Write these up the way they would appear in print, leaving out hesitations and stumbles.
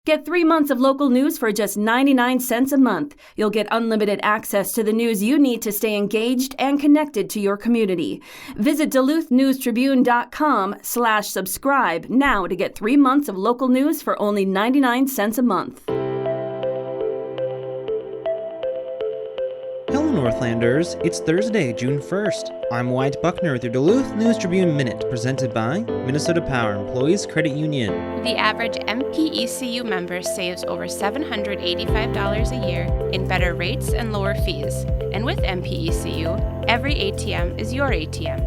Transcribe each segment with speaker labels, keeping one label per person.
Speaker 1: Get 3 months of local news for just 99 cents a month. You'll get unlimited access to the news you need to stay engaged and connected to your community. Visit duluthnewstribune.com/subscribe now to get 3 months of local news for only 99 cents a month.
Speaker 2: Hello Northlanders, it's Thursday, June 1st. I'm Wyatt Buckner with your Duluth News Tribune Minute, presented by Minnesota Power Employees Credit Union.
Speaker 3: The average MPECU member saves over $785 a year in better rates and lower fees. And with MPECU, every ATM is your ATM.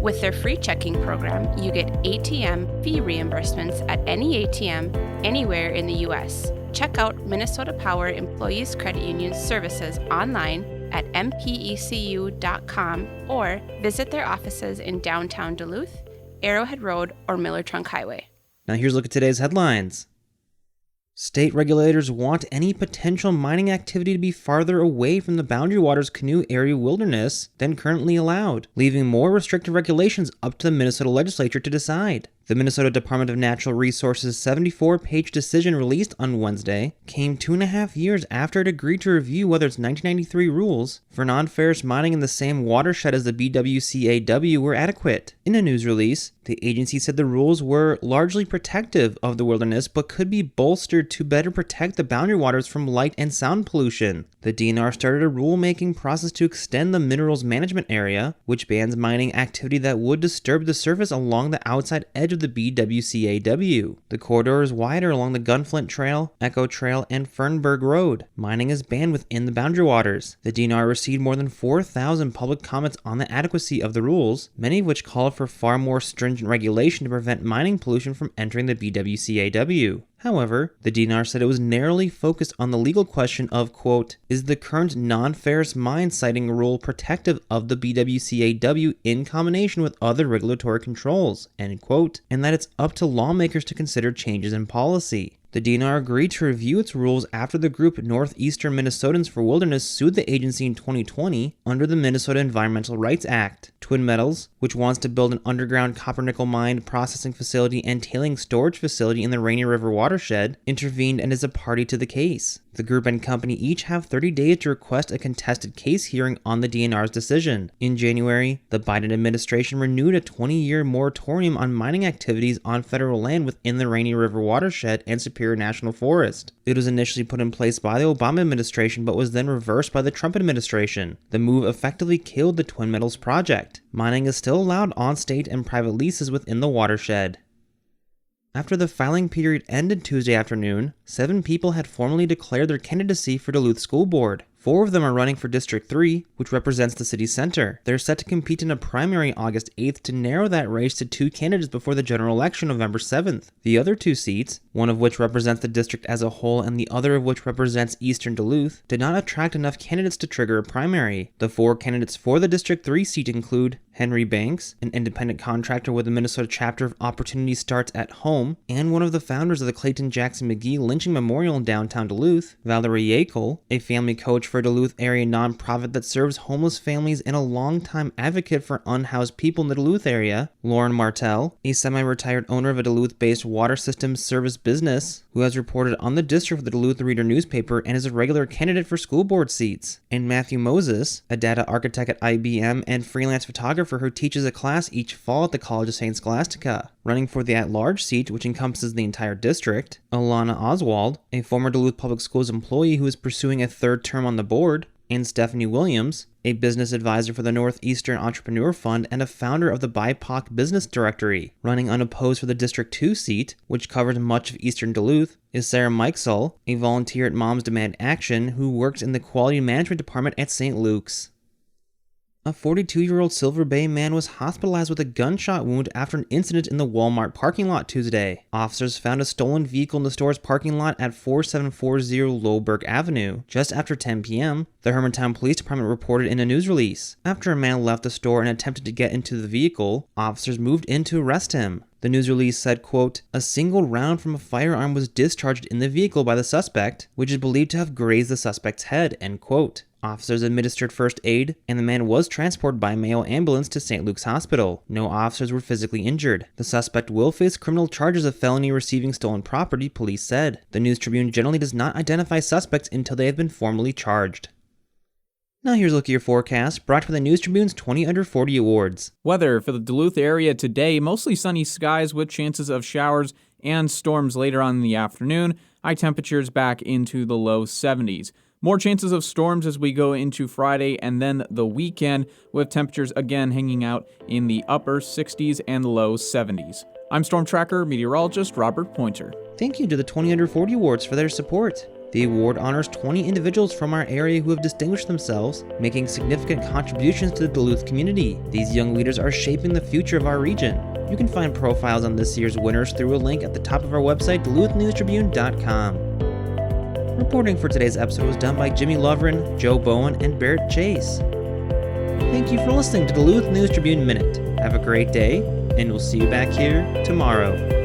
Speaker 3: With their free checking program, you get ATM fee reimbursements at any ATM anywhere in the U.S. Check out Minnesota Power Employees Credit Union services online at mpecu.com or visit their offices in downtown Duluth, Arrowhead Road, or Miller Trunk Highway.
Speaker 2: Now here's a look at today's headlines. State regulators want any potential mining activity to be farther away from the Boundary Waters Canoe Area wilderness than currently allowed, leaving more restrictive regulations up to the Minnesota legislature to decide. The Minnesota Department of Natural Resources' 74-page decision released on Wednesday came 2.5 years after it agreed to review whether its 1993 rules for non-ferrous mining in the same watershed as the BWCAW were adequate. In a news release, the agency said the rules were largely protective of the wilderness but could be bolstered to better protect the boundary waters from light and sound pollution. The DNR started a rulemaking process to extend the minerals management area, which bans mining activity that would disturb the surface along the outside edge of the BWCAW. The corridor is wider along the Gunflint Trail, Echo Trail, and Fernberg Road. Mining is banned within the boundary waters. The DNR received more than 4,000 public comments on the adequacy of the rules, many of which called for far more stringent regulation to prevent mining pollution from entering the BWCAW. However, the DNR said it was narrowly focused on the legal question of, quote, is the current non-ferrous mine siting rule protective of the BWCAW in combination with other regulatory controls, end quote, and that it's up to lawmakers to consider changes in policy. The DNR agreed to review its rules after the group Northeastern Minnesotans for Wilderness sued the agency in 2020 under the Minnesota Environmental Rights Act. Twin Metals, which wants to build an underground copper-nickel mine processing facility and tailing storage facility in the Rainy River watershed, intervened and is a party to the case. The group and company each have 30 days to request a contested case hearing on the DNR's decision. In January, the Biden administration renewed a 20-year moratorium on mining activities on federal land within the Rainy River watershed and Superior National Forest. It was initially put in place by the Obama administration but was then reversed by the Trump administration. The move effectively killed the Twin Metals project. Mining is still allowed on state and private leases within the watershed. After the filing period ended Tuesday afternoon, 7 people had formally declared their candidacy for Duluth School Board. 4 of them are running for District 3, which represents the city center. They're set to compete in a primary August 8th to narrow that race to 2 candidates before the general election November 7th. The other 2 seats, one of which represents the district as a whole and the other of which represents Eastern Duluth, did not attract enough candidates to trigger a primary. The 4 candidates for the District 3 seat include Henry Banks, an independent contractor with the Minnesota chapter of Opportunity Starts at Home, and one of the founders of the Clayton Jackson McGee Lynching Memorial in downtown Duluth, Valerie Yackel, a family coach for a Duluth area nonprofit that serves homeless families and a longtime advocate for unhoused people in the Duluth area, Lauren Martell, a semi-retired owner of a Duluth-based water systems service business, who has reported on the district for the Duluth Reader newspaper and is a regular candidate for school board seats, and Matthew Moses, a data architect at IBM and freelance photographer who teaches a class each fall at the College of St. Scholastica. Running for the at-large seat, which encompasses the entire district, Alana Oswald, a former Duluth Public Schools employee who is pursuing a 3rd term on the board, and Stephanie Williams, a business advisor for the Northeastern Entrepreneur Fund and a founder of the BIPOC Business Directory. Running unopposed for the District 2 seat, which covers much of eastern Duluth, is Sarah Mikesell, a volunteer at Moms Demand Action who works in the Quality Management Department at St. Luke's. A 42-year-old Silver Bay man was hospitalized with a gunshot wound after an incident in the Walmart parking lot Tuesday. Officers found a stolen vehicle in the store's parking lot at 4740 Lowberg Avenue. Just after 10 p.m., the Hermantown Police Department reported in a news release. After a man left the store and attempted to get into the vehicle, officers moved in to arrest him. The news release said, quote, a single round from a firearm was discharged in the vehicle by the suspect, which is believed to have grazed the suspect's head, end quote. Officers administered first aid, and the man was transported by Mayo ambulance to St. Luke's Hospital. No officers were physically injured. The suspect will face criminal charges of felony receiving stolen property, police said. The News Tribune generally does not identify suspects until they have been formally charged. Now here's a look at your forecast, brought to you by the News Tribune's 20 Under 40 Awards.
Speaker 4: Weather for the Duluth area today, mostly sunny skies with chances of showers and storms later on in the afternoon. High temperatures back into the low 70s. More chances of storms as we go into Friday and then the weekend, with temperatures again hanging out in the upper 60s and low 70s. I'm Storm Tracker meteorologist Robert Pointer.
Speaker 2: Thank you to the 20 Under 40 Awards for their support. The award honors 20 individuals from our area who have distinguished themselves, making significant contributions to the Duluth community. These young leaders are shaping the future of our region. You can find profiles on this year's winners through a link at the top of our website, duluthnewstribune.news. Reporting for today's episode was done by Jimmy Lovren, Joe Bowen, and Barrett Chase. Thank you for listening to Duluth News Tribune Minute. Have a great day, and we'll see you back here tomorrow.